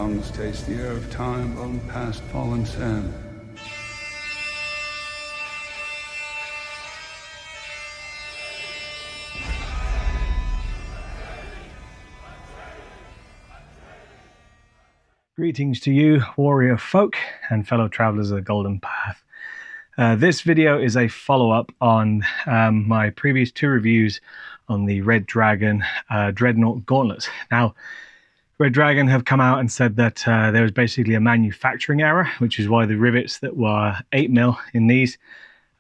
tongues taste the air of time blown past fallen sand. Greetings to you, warrior folk and fellow travelers of the Golden Path. This video is a follow-up on my previous two reviews on the Red Dragon Dreadnought gauntlets. Now, Red Dragon have come out and said that there was basically a manufacturing error, which is why the rivets that were 8mm in these,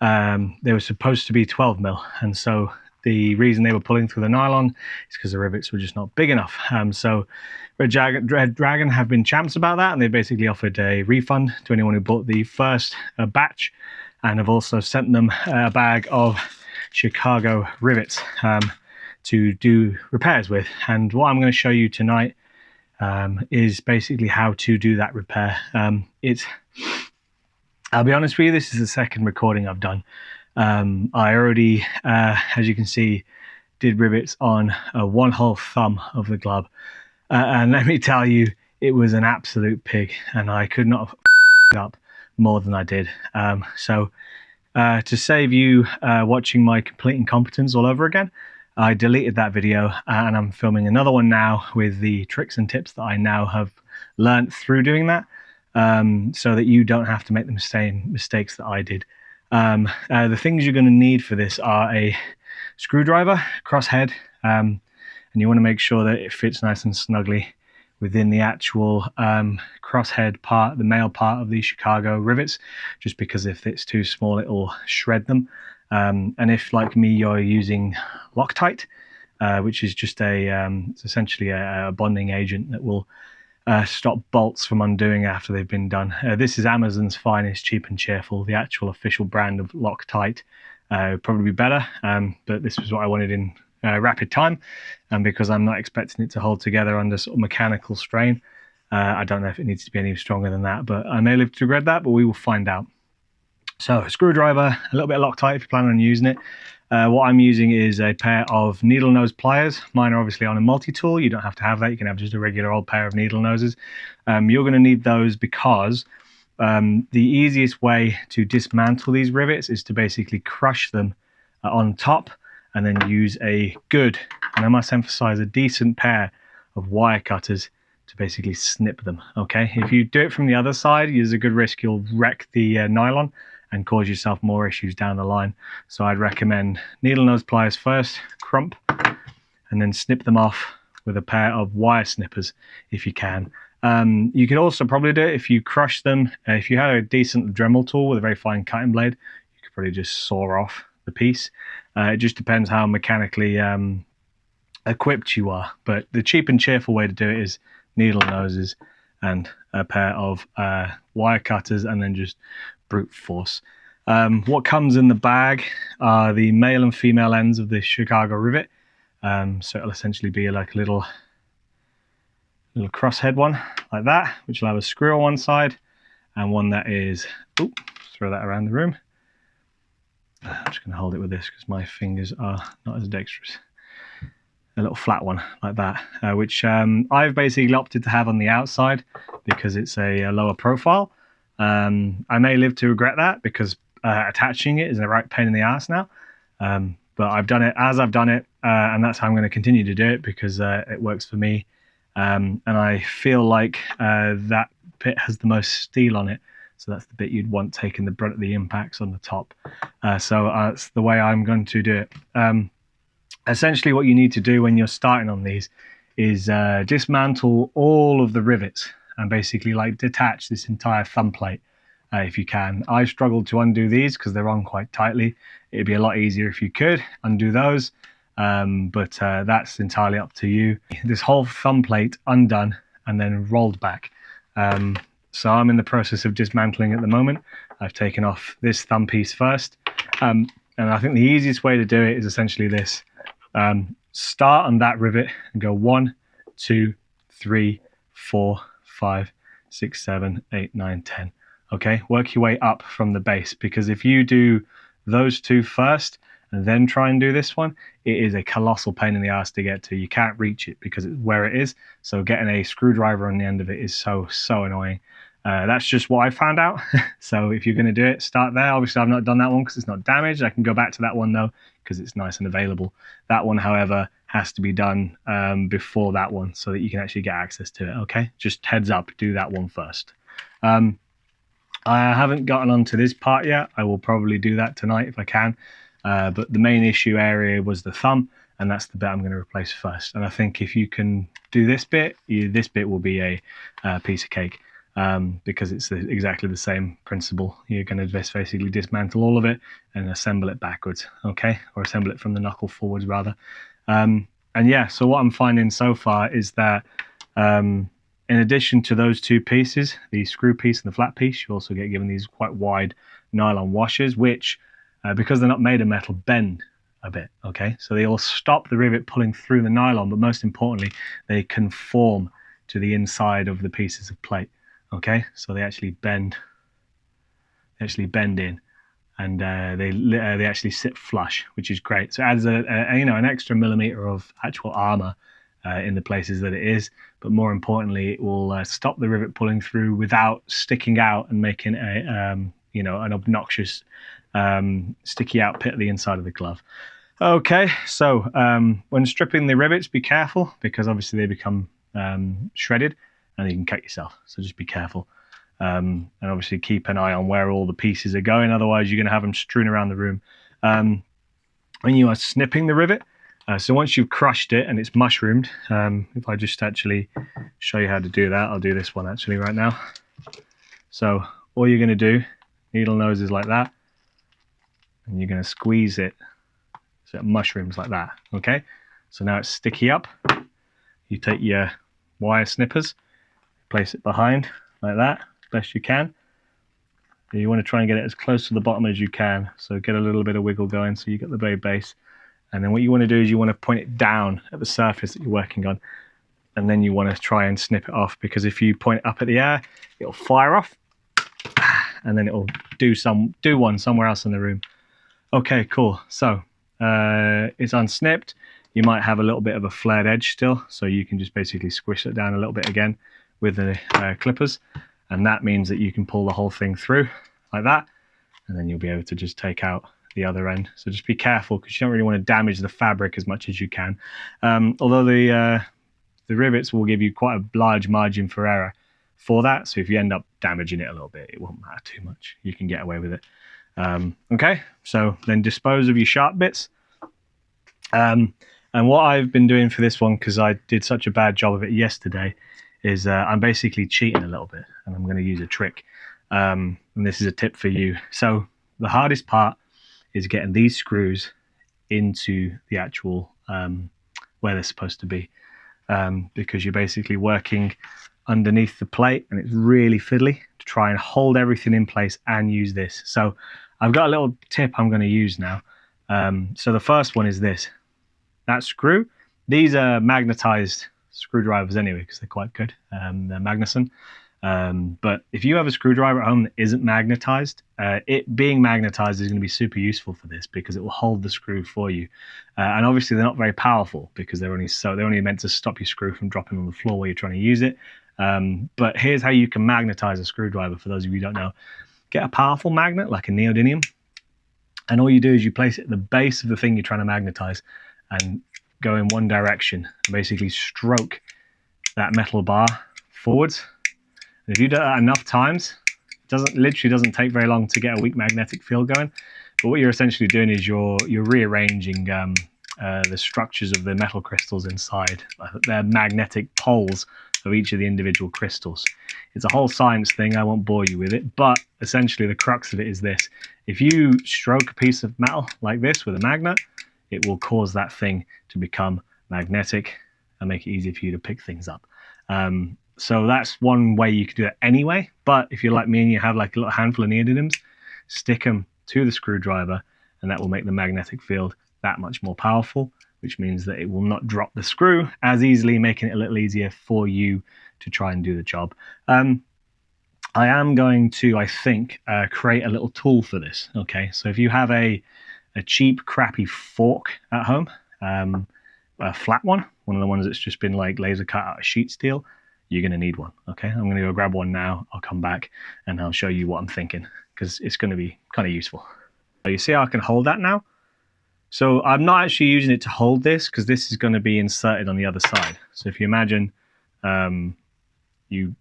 they were supposed to be 12mm, and so the reason they were pulling through the nylon is because the rivets were just not big enough. So Red Dragon have been champs about that, and they basically offered a refund to anyone who bought the first batch, and have also sent them a bag of Chicago Rivets to do repairs with. And what I'm going to show you tonight is basically how to do that repair. I'll be honest with you, this is the second recording I've done. I already, as you can see, did rivets on one whole thumb of the glove. And let me tell you, it was an absolute pig, and I could not have up more than I did. So to save you watching my complete incompetence all over again, I deleted that video, and I'm filming another one now with the tricks and tips that I now have learned through doing that, so that you don't have to make the mistakes that I did. The things you're going to need for this are a screwdriver, crosshead, and you want to make sure that it fits nice and snugly within the actual crosshead part, the male part of the Chicago rivets, just because if it's too small, it will shred them. And if, like me, you're using Loctite, which is just it's essentially a bonding agent that will stop bolts from undoing after they've been done. This is Amazon's finest, cheap and cheerful. The actual official brand of Loctite would probably be better, but this was what I wanted in rapid time, and because I'm not expecting it to hold together under sort of mechanical strain, I don't know if it needs to be any stronger than that, but I may live to regret that, but we will find out. So a screwdriver, a little bit of Loctite if you plan on using it. What I'm using is a pair of needle nose pliers. Mine are obviously on a multi-tool. You don't have to have that. You can have just a regular old pair of needle noses. You're going to need those because the easiest way to dismantle these rivets is to basically crush them on top, and then use a good, and I must emphasize, a decent pair of wire cutters to basically snip them. Okay, if you do it from the other side, there's a good risk you'll wreck the nylon and cause yourself more issues down the line. So I'd recommend needle nose pliers first, crump, and then snip them off with a pair of wire snippers if you can. You could also probably do it if you crush them. If you had a decent Dremel tool with a very fine cutting blade, you could probably just saw off the piece. It just depends how mechanically equipped you are, but the cheap and cheerful way to do it is needle noses and a pair of wire cutters, and then just brute force. What comes in the bag are the male and female ends of the Chicago rivet, so it'll essentially be like a little crosshead one like that, which will have a screw on one side, and one that is, throw that around the room. I'm just going to hold it with this because my fingers are not as dexterous. A little flat one like that, which I've basically opted to have on the outside because it's a lower profile. I may live to regret that because attaching it is a right pain in the ass now. But I've done it as I've done it, and that's how I'm going to continue to do it because it works for me. And I feel like that bit has the most steel on it. So that's the bit you'd want taking the brunt of the impacts on the top. So that's the way I'm going to do it. Essentially what you need to do when you're starting on these is dismantle all of the rivets and basically like detach this entire thumb plate if you can. I struggled to undo these because they're on quite tightly. It'd be a lot easier if you could undo those, but that's entirely up to you. This whole thumb plate undone and then rolled back. So I'm in the process of dismantling at the moment. I've taken off this thumb piece first. And I think the easiest way to do it is essentially this. Start on that rivet and go 1, 2, 3, 4, 5, 6, 7, 8, 9, 10. Okay, work your way up from the base, because if you do those two first and then try and do this one, it is a colossal pain in the ass to get to. You can't reach it because it's where it is. So getting a screwdriver on the end of it is so annoying. That's just what I found out. So if you're going to do it, start there. Obviously, I've not done that one because it's not damaged. I can go back to that one though because it's nice and available. That one, however, has to be done before that one so that you can actually get access to it. Okay, just heads up, do that one first. I haven't gotten onto this part yet. I will probably do that tonight if I can. But the main issue area was the thumb, and that's the bit I'm going to replace first. And I think if you can do this bit, this bit will be a piece of cake. Because it's exactly the same principle. You're going to just basically dismantle all of it and assemble it backwards, okay? Or assemble it from the knuckle forwards, rather. And yeah, so what I'm finding so far is that in addition to those two pieces, the screw piece and the flat piece, you also get given these quite wide nylon washers, which, because they're not made of metal, bend a bit, okay? So they will stop the rivet pulling through the nylon, but most importantly, they conform to the inside of the pieces of plate. Okay, so they actually bend in, and they actually sit flush, which is great. So it adds an extra millimeter of actual armor in the places that it is, but more importantly, it will stop the rivet pulling through without sticking out and making an obnoxious sticky out pit at the inside of the glove. Okay, so when stripping the rivets, be careful because obviously they become shredded. And you can cut yourself, so just be careful. And obviously keep an eye on where all the pieces are going, otherwise you're going to have them strewn around the room. When you are snipping the rivet, so once you've crushed it and it's mushroomed, if I just actually show you how to do that, I'll do this one actually right now. So all you're going to do, needle nose is like that, and you're going to squeeze it so it mushrooms like that, okay? So now it's sticky up. You take your wire snippers, place it behind like that, best you can. You want to try and get it as close to the bottom as you can, so get a little bit of wiggle going so you get the very base. And then what you want to do is you want to point it down at the surface that you're working on, and then you want to try and snip it off, because if you point it up at the air, it'll fire off, and then it'll do one somewhere else in the room. Okay, cool. So it's unsnipped. You might have a little bit of a flared edge still, so you can just basically squish it down a little bit again with the clippers, and that means that you can pull the whole thing through like that, and then you'll be able to just take out the other end. So just be careful because you don't really want to damage the fabric as much as you can. Although the rivets will give you quite a large margin for error for that, so if you end up damaging it a little bit, it won't matter too much. You can get away with it. Okay, so then dispose of your sharp bits. And what I've been doing for this one, because I did such a bad job of it yesterday, is I'm basically cheating a little bit, and I'm going to use a trick. And this is a tip for you. So the hardest part is getting these screws into the actual where they're supposed to be, because you're basically working underneath the plate, and it's really fiddly to try and hold everything in place and use this. So I've got a little tip I'm going to use now. So the first one is this. That screw, these are magnetized screwdrivers anyway because they're quite good. They're Magnuson. But if you have a screwdriver at home that isn't magnetized, it being magnetized is going to be super useful for this because it will hold the screw for you. And obviously they're not very powerful because they're only meant to stop your screw from dropping on the floor while you're trying to use it. But here's how you can magnetize a screwdriver for those of you who don't know. Get a powerful magnet like a neodymium, and all you do is you place it at the base of the thing you're trying to magnetize and go in one direction and basically stroke that metal bar forwards. And if you do that enough times, it literally doesn't take very long to get a weak magnetic field going. But what you're essentially doing is you're rearranging the structures of the metal crystals inside. They're magnetic poles of each of the individual crystals. It's a whole science thing. I won't bore you with it, but essentially the crux of it is this. If you stroke a piece of metal like this with a magnet, it will cause that thing to become magnetic and make it easier for you to pick things up. So that's one way you can do it anyway. But if you're like me and you have like a little handful of neodymiums, stick them to the screwdriver, and that will make the magnetic field that much more powerful, which means that it will not drop the screw as easily, making it a little easier for you to try and do the job. I am going to, I think, create a little tool for this. Okay, so if you have a a cheap, crappy fork at home, a flat one of the ones that's just been like laser cut out of sheet steel, you're going to need one. Okay, I'm going to go grab one now. I'll come back and I'll show you what I'm thinking, because it's going to be kind of useful. So you see how I can hold that now? So I'm not actually using it to hold this, because this is going to be inserted on the other side. So if you imagine you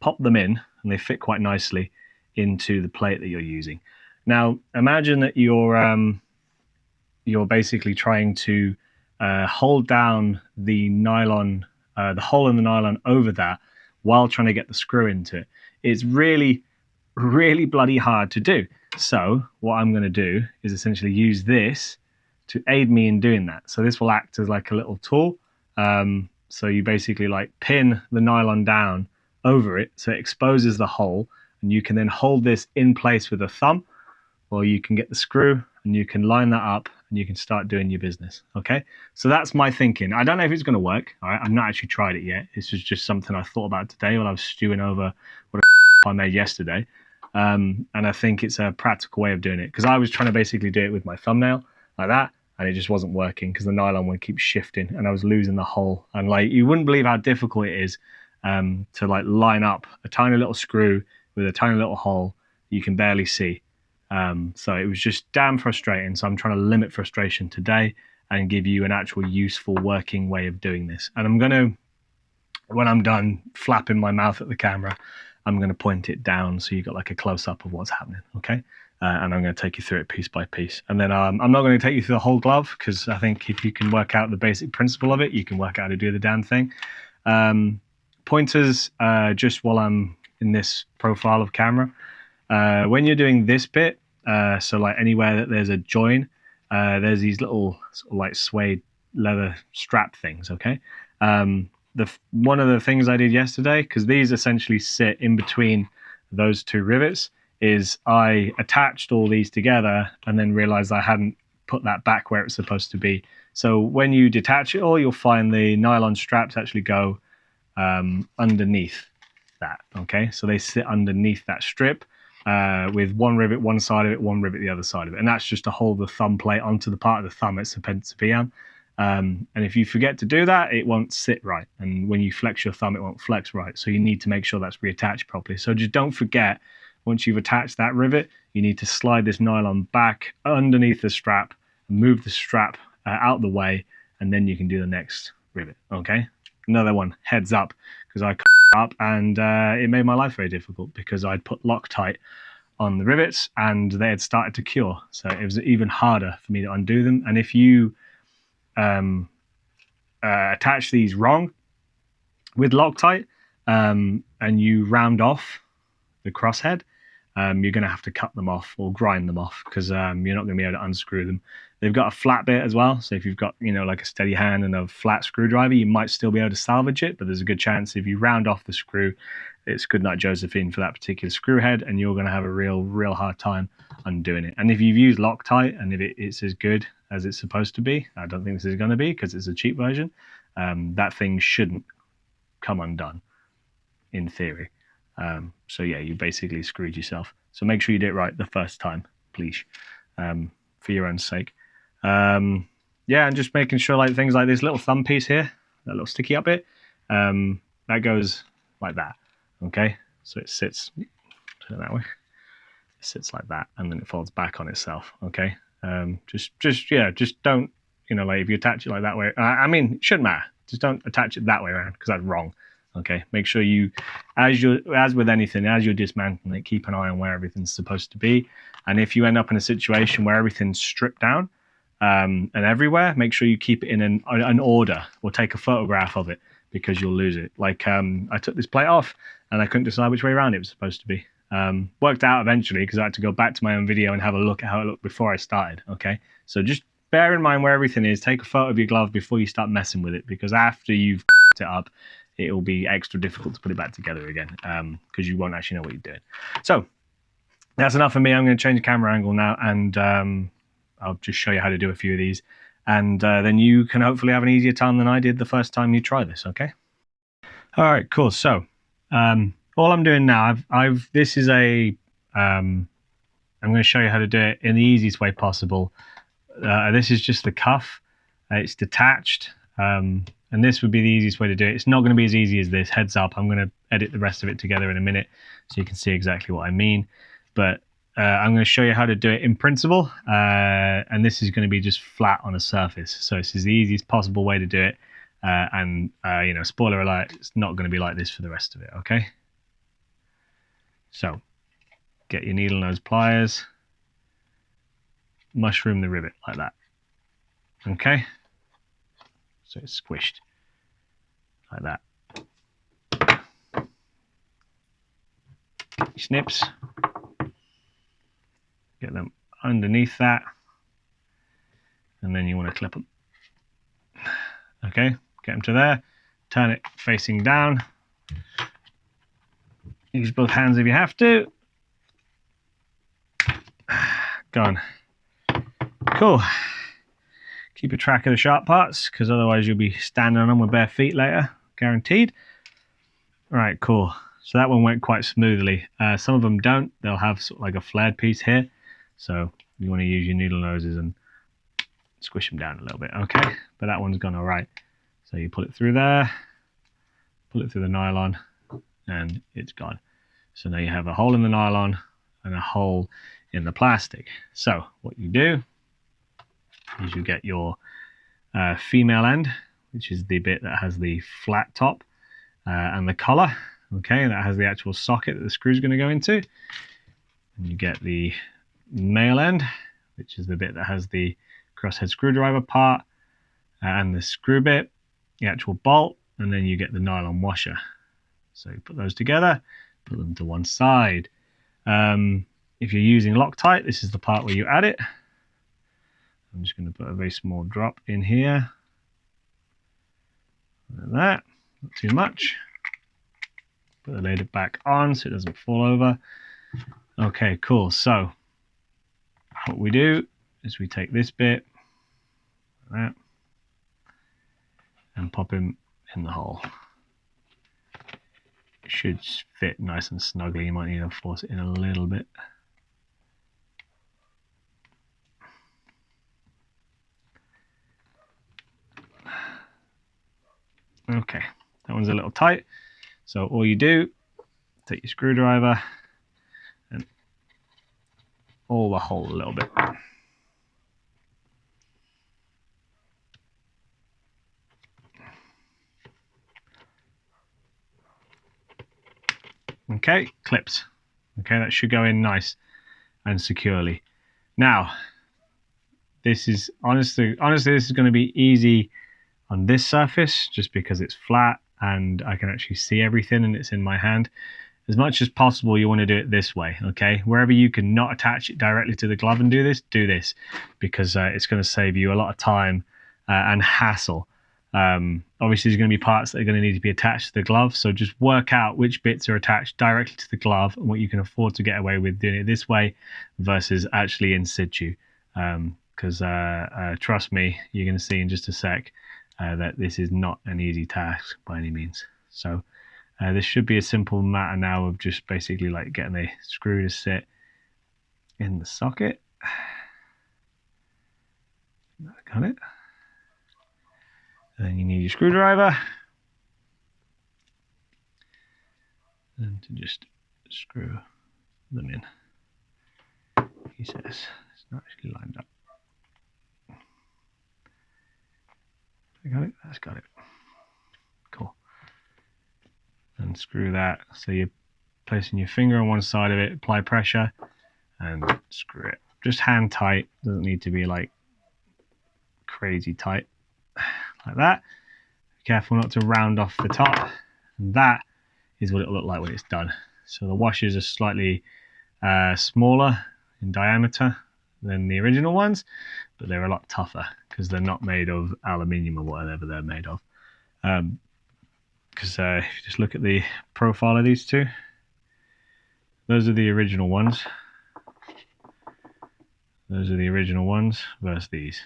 pop them in and they fit quite nicely into the plate that you're using. Now imagine that you're basically trying to hold down the nylon, the hole in the nylon over that, while trying to get the screw into it. It's really, really bloody hard to do. So what I'm going to do is essentially use this to aid me in doing that. So this will act as like a little tool. So you basically like pin the nylon down over it, so it exposes the hole, and you can then hold this in place with a thumb, or you can get the screw and you can line that up and you can start doing your business. Okay, so that's my thinking. I don't know if it's going to work. All right, I've not actually tried it yet. This was just something I thought about today while I was stewing over what I made yesterday. And I think it's a practical way of doing it, because I was trying to basically do it with my thumbnail like that, and it just wasn't working because the nylon would keep shifting and I was losing the hole. And like, you wouldn't believe how difficult it is to like line up a tiny little screw with a tiny little hole you can barely see. So it was just damn frustrating. So I'm trying to limit frustration today and give you an actual useful working way of doing this. And I'm going to, when I'm done flapping my mouth at the camera, I'm going to point it down so you got like a close-up of what's happening. Okay. And I'm going to take you through it piece by piece. And then I'm not going to take you through the whole glove, because I think if you can work out the basic principle of it, you can work out how to do the damn thing. Pointers, just while I'm in this profile of camera, when you're doing this bit, so like anywhere that there's a join, there's these little sort of like suede leather strap things. Okay. One of the things I did yesterday, because these essentially sit in between those two rivets, is I attached all these together and then realized I hadn't put that back where it's supposed to be. So when you detach it all, you'll find the nylon straps actually go underneath that. Okay, so they sit underneath that strip with one rivet one side of it, one rivet the other side of it, and that's just to hold the thumb plate onto the part of the thumb it's supposed to be on. And if you forget to do that, it won't sit right, and when you flex your thumb, it won't flex right. So you need to make sure that's reattached properly. So just don't forget, once you've attached that rivet, you need to slide this nylon back underneath the strap, move the strap out the way, and then you can do the next rivet. Okay, another one, heads up, because I up and it made my life very difficult, because I'd put Loctite on the rivets and they had started to cure, so it was even harder for me to undo them. And if you attach these wrong with Loctite and you round off the crosshead, you're going to have to cut them off or grind them off, because you're not going to be able to unscrew them. They've got a flat bit as well, so if you've got, you know, like a steady hand and a flat screwdriver, you might still be able to salvage it, but there's a good chance if you round off the screw, it's good night Josephine for that particular screw head, and you're going to have a real hard time undoing it. And if you've used Loctite and if it's as good as it's supposed to be, I don't think this is going to be, because it's a cheap version, that thing shouldn't come undone in theory. So yeah, you basically screwed yourself. So make sure you do it right the first time, please, for your own sake. Yeah, and just making sure like things like this little thumb piece here, that little sticky up bit, that goes like that. Okay, so it sits, turn it that way, it sits like that, and then it folds back on itself. Okay, just don't, you know, like if you attach it like that way, I mean, it shouldn't matter, just don't attach it that way around, because that's wrong. Okay, make sure you, as with anything, as you're dismantling it, keep an eye on where everything's supposed to be. And if you end up in a situation where everything's stripped down and everywhere, make sure you keep it in an order, or take a photograph of it, because you'll lose it. Like I took this plate off and I couldn't decide which way around it was supposed to be. Worked out eventually, because I had to go back to my own video and have a look at how it looked before I started. Okay, so just bear in mind where everything is. Take a photo of your glove before you start messing with it, because after you've it up, it will be extra difficult to put it back together again, because you won't actually know what you're doing. So that's enough for me. I'm going to change the camera angle now, and I'll just show you how to do a few of these, and then you can hopefully have an easier time than I did the first time you try this. Okay. All right, cool. So all I'm doing now, this is I'm going to show you how to do it in the easiest way possible, This is just the cuff. It's detached. And this would be the easiest way to do it. It's not going to be as easy as this. Heads up, I'm going to edit the rest of it together in a minute so you can see exactly what I mean. But I'm going to show you how to do it in principle. And this is going to be just flat on a surface. So this is the easiest possible way to do it. You know, spoiler alert, it's not going to be like this for the rest of it, okay? So, get your needle nose pliers, mushroom the rivet like that, okay? So it's squished like that. Get your snips, get them underneath that, and then you want to clip them. Okay, get them to there, turn it facing down. Use both hands if you have to. Gone. Cool. Keep a track of the sharp parts, because otherwise you'll be standing on them with bare feet later, guaranteed. All right, cool. So that one went quite smoothly. Some of them don't. They'll have sort of like a flared piece here. So you want to use your needle noses and squish them down a little bit, okay? But that one's gone all right. So you pull it through there, pull it through the nylon, and it's gone. So now you have a hole in the nylon and a hole in the plastic. So what you do is you get your female end, which is the bit that has the flat top and the collar, okay, that has the actual socket that the screw is going to go into. And you get the male end, which is the bit that has the crosshead screwdriver part and the screw bit, the actual bolt, and then you get the nylon washer. So you put those together, put them to one side. If you're using Loctite, this is the part where you add it. I'm just going to put a very small drop in here. Like that, not too much. Put the lid back on so it doesn't fall over. Okay, cool. So what we do is we take this bit, like that, and pop him in the hole. It should fit nice and snugly. You might need to force it in a little bit. Okay, that one's a little tight. So all you do, take your screwdriver and pull the hole a little bit. Okay, clips. Okay, that should go in nice and securely. Now, this is honestly this is going to be easy on this surface just because it's flat and I can actually see everything and it's in my hand. As much as possible, you want to do it this way, okay? Wherever you can not attach it directly to the glove and do this because it's going to save you a lot of time and hassle. Obviously, there's going to be parts that are going to need to be attached to the glove, so just work out which bits are attached directly to the glove and what you can afford to get away with doing it this way versus actually in situ. Because trust me, you're going to see in just a sec that this is not an easy task by any means. So this should be a simple matter now of just basically like getting the screw to sit in the socket. Got it. And then you need your screwdriver and to just screw them in. He says it's not actually lined up. I got it? That's got it. Cool. And screw that. So you're placing your finger on one side of it, apply pressure, and screw it. Just hand tight. Doesn't need to be like crazy tight. Like that. Be careful not to round off the top. And that is what it'll look like when it's done. So the washers are slightly smaller in diameter than the original ones, but they're a lot tougher because they're not made of aluminium or whatever they're made of. Because if you just look at the profile of these two, those are the original ones. Those are the original ones versus these.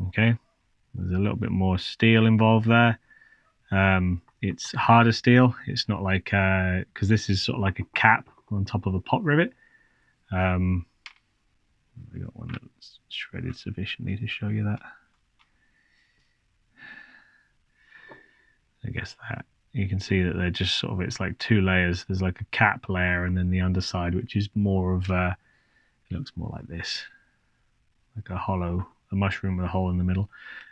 Okay, there's a little bit more steel involved there. It's harder steel. It's not like because this is sort of like a cap on top of a pot rivet. We got one that's shredded sufficiently to show you that. I guess that you can see that they're just sort of, it's like two layers. There's like a cap layer and then the underside, which is more of it looks more like this, like a mushroom with a hole in the middle,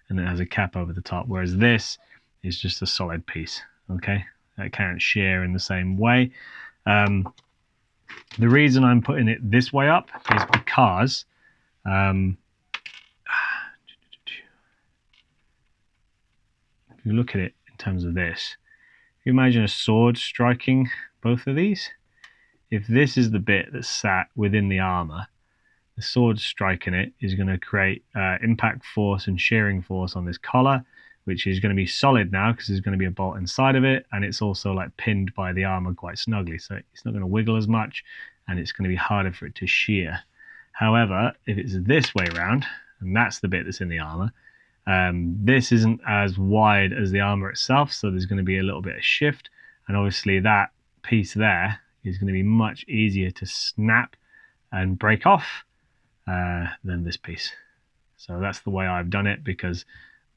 and it has a cap over the top, whereas this is just a solid piece. Okay, that can't shear in the same way. The reason I'm putting it this way up is because if you look at it in terms of this, if you imagine a sword striking both of these, if this is the bit that's sat within the armor, the sword striking it is going to create impact force and shearing force on this collar, which is going to be solid now because there's going to be a bolt inside of it, and it's also like pinned by the armor quite snugly, so it's not going to wiggle as much, and it's going to be harder for it to shear. However, if it's this way around, and that's the bit that's in the armor, this isn't as wide as the armor itself, so there's going to be a little bit of shift, and obviously that piece there is going to be much easier to snap and break off than this piece. So that's the way I've done it, because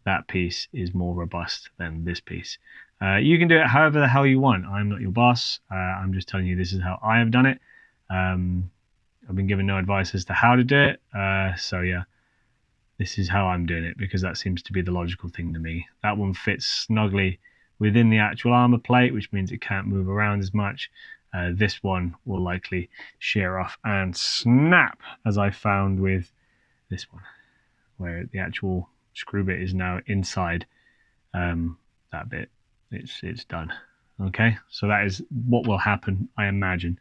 that piece is more robust than this piece. You can do it however the hell you want. I'm not your boss. I'm just telling you this is how I have done it. I've been given no advice as to how to do it. So yeah, this is how I'm doing it, because that seems to be the logical thing to me. That one fits snugly within the actual armor plate, which means it can't move around as much. This one will likely shear off and snap, as I found with this one, where the actual screw bit is now inside that bit. It's done. Okay, so that is what will happen, I imagine,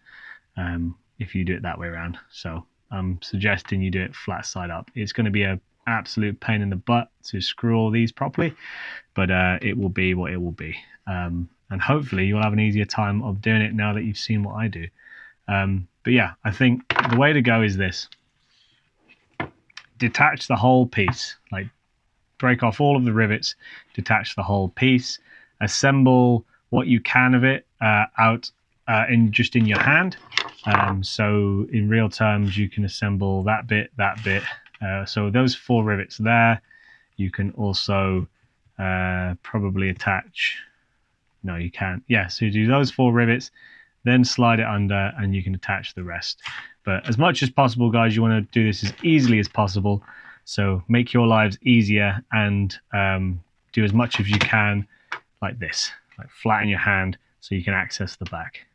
if you do it that way around. So I'm suggesting you do it flat side up. It's going to be an absolute pain in the butt to screw all these properly, but it will be what it will be. And hopefully you'll have an easier time of doing it now that you've seen what I do. But yeah, I think the way to go is this. Detach the whole piece, like break off all of the rivets, detach the whole piece, assemble what you can of it out in your hand. So in real terms, you can assemble that bit. So those 4 rivets there, you can also probably attach. No, you can't. Yeah, so you do those 4 rivets, then slide it under, and you can attach the rest. But as much as possible, guys, you want to do this as easily as possible. So make your lives easier and do as much as you can like this, like flatten your hand so you can access the back.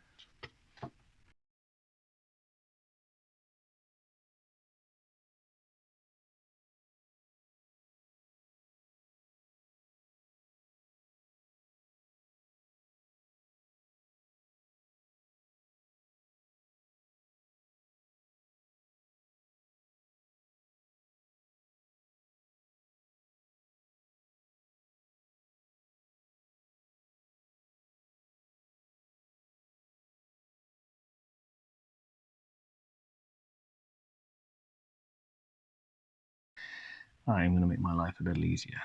I'm going to make my life a little easier.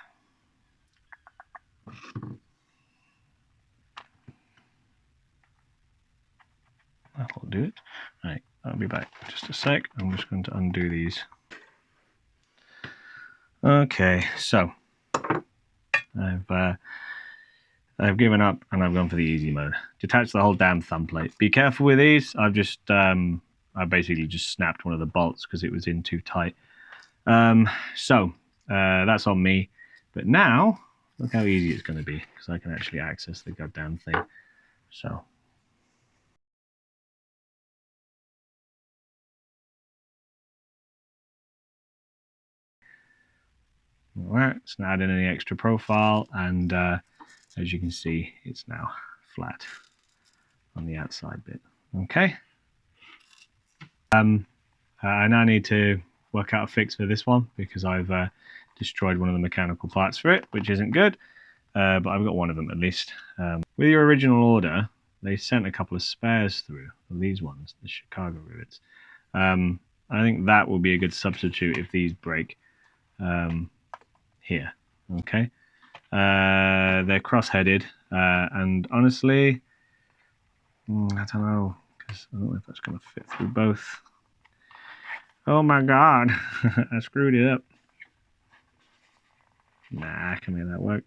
That'll do it. Right, I'll be back in just a sec. I'm just going to undo these. Okay, so I've given up and I've gone for the easy mode. Detach the whole damn thumb plate. Be careful with these. I basically just snapped one of the bolts because it was in too tight. So that's on me. But now, look how easy it's going to be, because I can actually access the goddamn thing. So. Alright, it's not adding any extra profile, and as you can see, it's now flat on the outside bit. Okay. I now need to work out a fix for this one, because I've destroyed one of the mechanical parts for it, which isn't good, but I've got one of them at least. With your original order, they sent a couple of spares through, of these ones, the Chicago Rivets. I think that will be a good substitute if these break. Here, okay. They're cross-headed, and honestly, I don't know, because I don't know if that's going to fit through both. Oh my god, I screwed it up. Nah, I can make that work.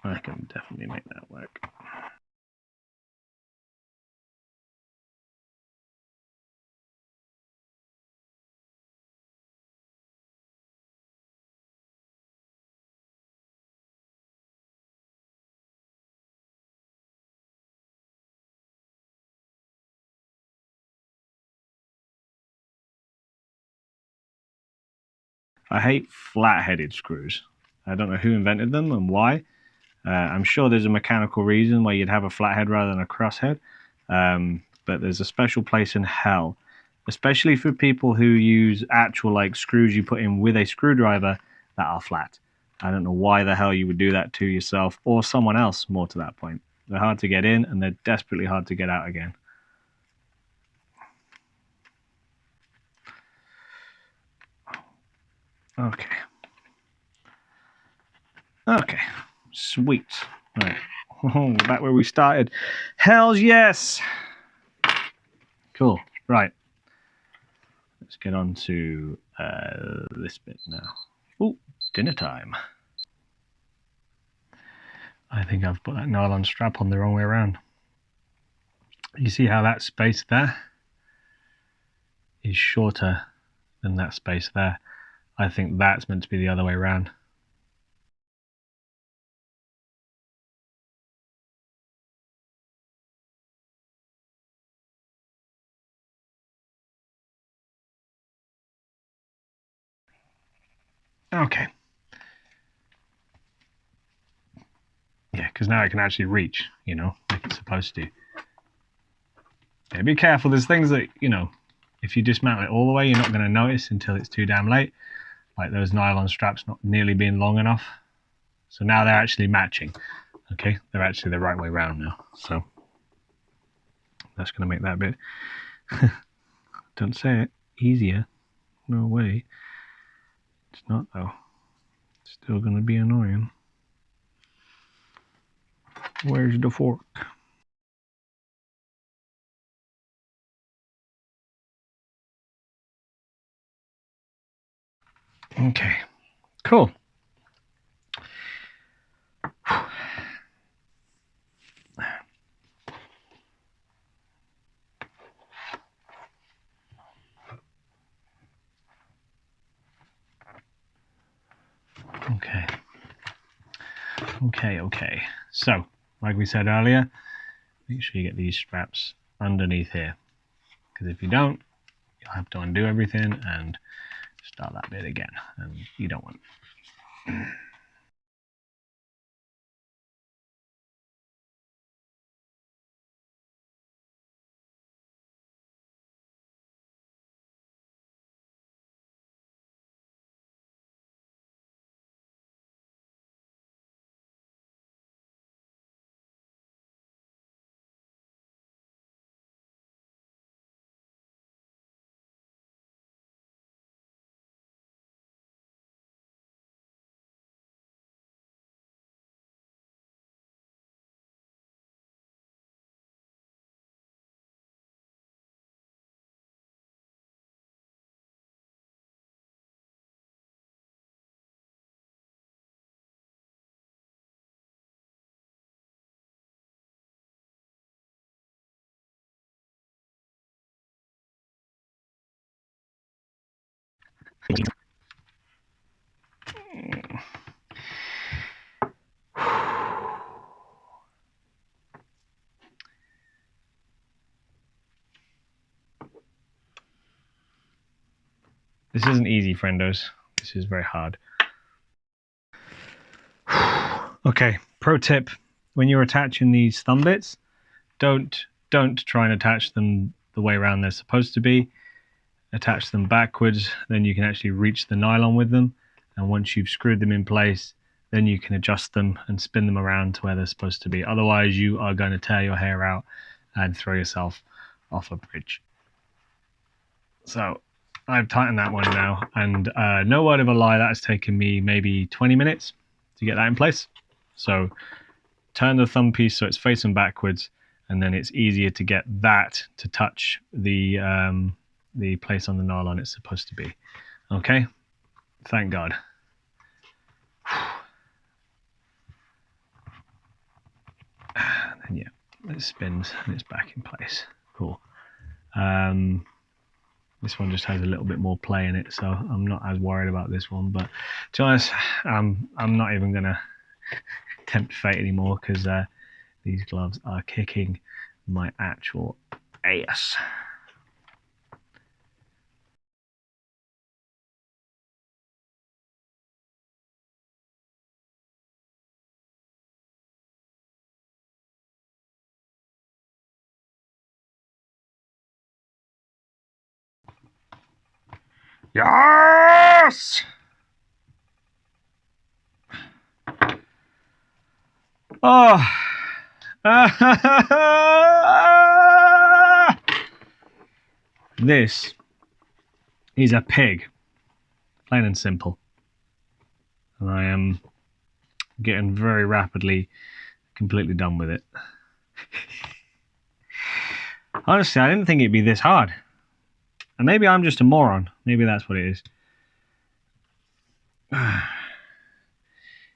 I can definitely make that work. I hate flat-headed screws. I don't know who invented them and why. I'm sure there's a mechanical reason why you'd have a flathead rather than a crosshead, but there's a special place in hell, especially for people who use actual like screws you put in with a screwdriver that are flat. I don't know why the hell you would do that to yourself or someone else, more to that point. They're hard to get in and they're desperately hard to get out again. Okay. Okay. Sweet. Right. Oh, back where we started. Hells yes! Cool. Right. Let's get on to this bit now. Oh, dinner time. I think I've put that nylon strap on the wrong way around. You see how that space there is shorter than that space there? I think that's meant to be the other way around. Okay. Yeah, because now I can actually reach, you know, like it's supposed to. Yeah, be careful. There's things that, you know, if you dismantle it all the way, you're not going to notice until it's too damn late. Like those nylon straps not nearly being long enough. So now they're actually matching. Okay, they're actually the right way around now. So that's going to make that bit, don't say it, easier. No way. It's not though. It's still going to be annoying. Where's the fork? Okay, cool. Okay. So, like we said earlier, make sure you get these straps underneath here. Because if you don't, you'll have to undo everything and start that bit again. And you don't want it. This isn't easy, friendos. This is very hard. Okay, pro tip. When you're attaching these thumb bits, don't try and attach them the way around they're supposed to be. Attach them backwards, then you can actually reach the nylon with them. And once you've screwed them in place, then you can adjust them and spin them around to where they're supposed to be. Otherwise, you are going to tear your hair out and throw yourself off a bridge. So I've tightened that one now, and no word of a lie, that has taken me maybe 20 minutes to get that in place. So turn the thumb piece so it's facing backwards, and then it's easier to get that to touch the place on the nylon it's supposed to be. Okay, thank God. And yeah, it spins and it's back in place. Cool. This one just has a little bit more play in it, so I'm not as worried about this one. But to be honest, I'm not even gonna tempt fate anymore, because these gloves are kicking my actual ass. Yes! Oh! This is a pig, plain and simple. And I am getting very rapidly completely done with it. Honestly, I didn't think it'd be this hard. And maybe I'm just a moron. Maybe that's what it is.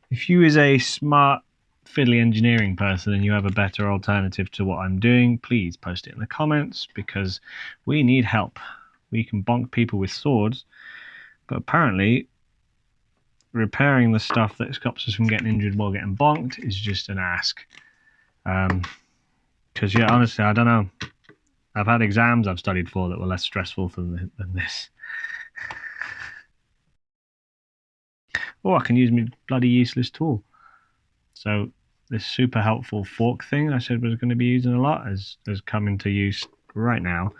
If you is a smart fiddly engineering person and you have a better alternative to what I'm doing, please post it in the comments, because we need help. We can bonk people with swords, but apparently repairing the stuff that stops us from getting injured while getting bonked is just an ask. Because yeah, honestly, I don't know. I've had exams I've studied for that were less stressful than this. Oh, I can use my bloody useless tool. So this super helpful fork thing I said was going to be using a lot has come into use right now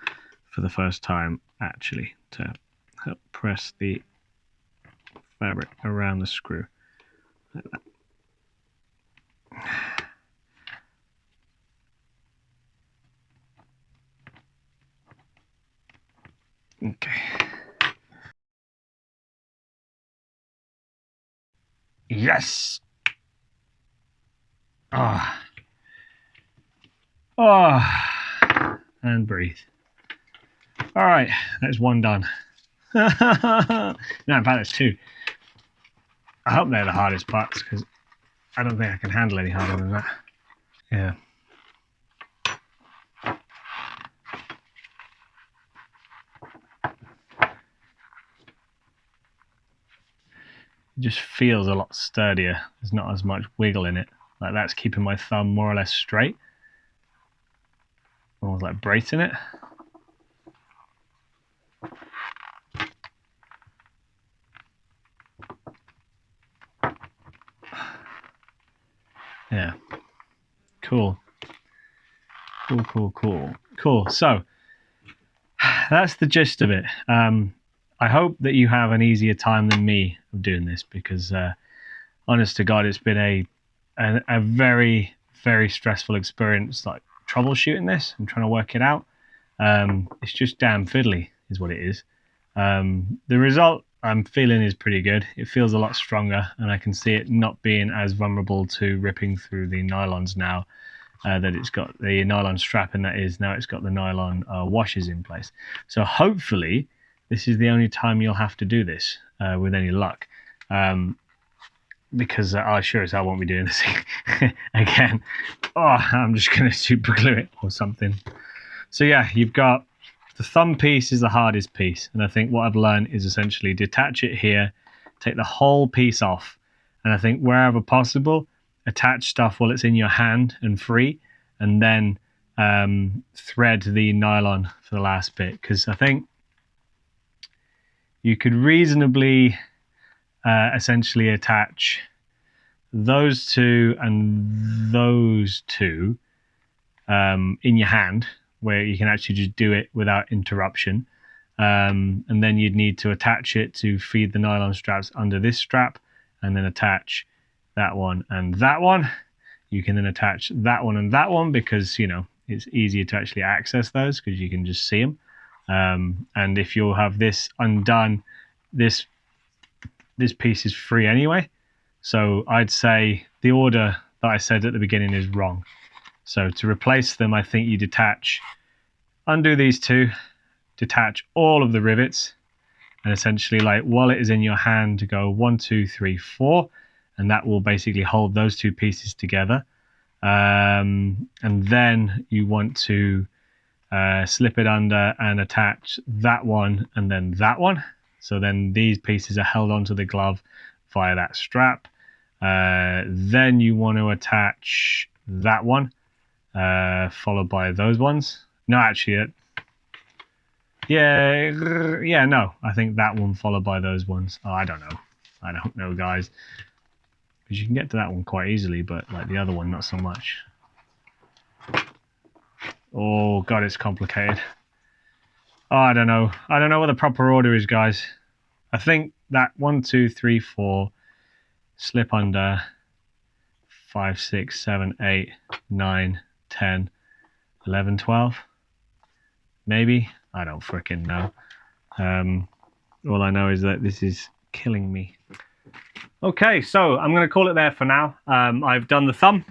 for the first time, actually, to help press the fabric around the screw. Like that. Okay. Yes! Ah. Oh. Oh. And breathe. All right, that's one done. No, in fact, that's two. I hope they're the hardest parts, because I don't think I can handle any harder than that. Yeah. It just feels a lot sturdier. There's not as much wiggle in it. Like, that's keeping my thumb more or less straight. Almost like bracing it. Yeah. Cool. Cool. So that's the gist of it. I hope that you have an easier time than me of doing this, because honest to God, it's been a very, very stressful experience, like troubleshooting this and trying to work it out. It's just damn fiddly is what it is. The result I'm feeling is pretty good. It feels a lot stronger, and I can see it not being as vulnerable to ripping through the nylons now that it's got the nylon strap, and that is now it's got the nylon washers in place. So hopefully this is the only time you'll have to do this with any luck. Because I sure as hell won't be doing this again. Oh, I'm just going to super glue it or something. So yeah, you've got the thumb piece is the hardest piece. And I think what I've learned is essentially detach it here, take the whole piece off. And I think wherever possible, attach stuff while it's in your hand and free, and then thread the nylon for the last bit. Because I think you could reasonably essentially attach those two and those two in your hand, where you can actually just do it without interruption, and then you'd need to attach it to feed the nylon straps under this strap, and then attach that one and that one. You can then attach that one and that one, because you know it's easier to actually access those because you can just see them. And if you'll have this undone, this piece is free anyway. So I'd say the order that I said at the beginning is wrong. So to replace them, I think you undo these two, detach all of the rivets, and essentially, like, while it is in your hand, to go 1, 2, 3, 4, and that will basically hold those two pieces together. And then you want to slip it under and attach that one and then that one. So then these pieces are held onto the glove via that strap. Then you want to attach that one, followed by those ones. No, actually, no. I think that one followed by those ones. Oh, I don't know, guys. Because you can get to that one quite easily, but like the other one, not so much. Oh God, it's complicated. Oh, I don't know what the proper order is, guys. I think that 1, 2, 3, 4, slip under 5, 6, 7, 8, 9, 10, 11, 12. Maybe. I don't freaking know. All I know is that this is killing me. Okay, so I'm going to call it there for now. I've done the thumb.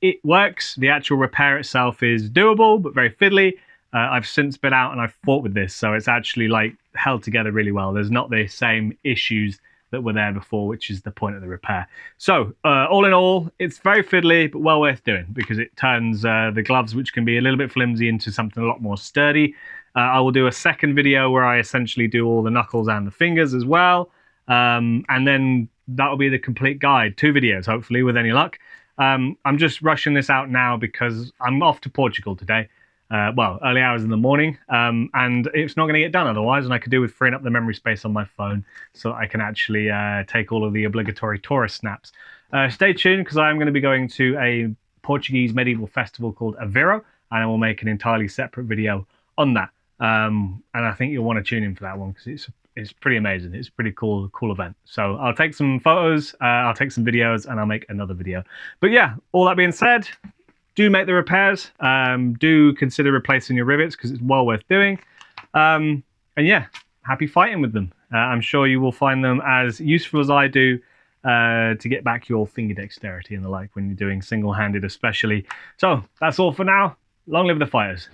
It works. The actual repair itself is doable, but very fiddly. I've since been out and I've fought with this, so it's actually like held together really well. There's not the same issues that were there before, which is the point of the repair. So all in all, it's very fiddly, but well worth doing because it turns the gloves, which can be a little bit flimsy, into something a lot more sturdy. I will do a second video where I essentially do all the knuckles and the fingers as well. And then that'll be the complete guide. 2 videos, hopefully, with any luck. I'm just rushing this out now because I'm off to Portugal today. Well, early hours in the morning, and it's not going to get done otherwise, and I could do with freeing up the memory space on my phone so I can actually take all of the obligatory tourist snaps. Stay tuned, because I am going to be going to a Portuguese medieval festival called Aveiro, and I will make an entirely separate video on that. And I think you'll want to tune in for that one, because it's pretty amazing. It's a pretty cool event. So I'll take some photos, I'll take some videos, and I'll make another video. But yeah, all that being said, do make the repairs. Do consider replacing your rivets, because it's well worth doing. And yeah, happy fighting with them. I'm sure you will find them as useful as I do to get back your finger dexterity and the like when you're doing single-handed especially. So that's all for now. Long live the fighters.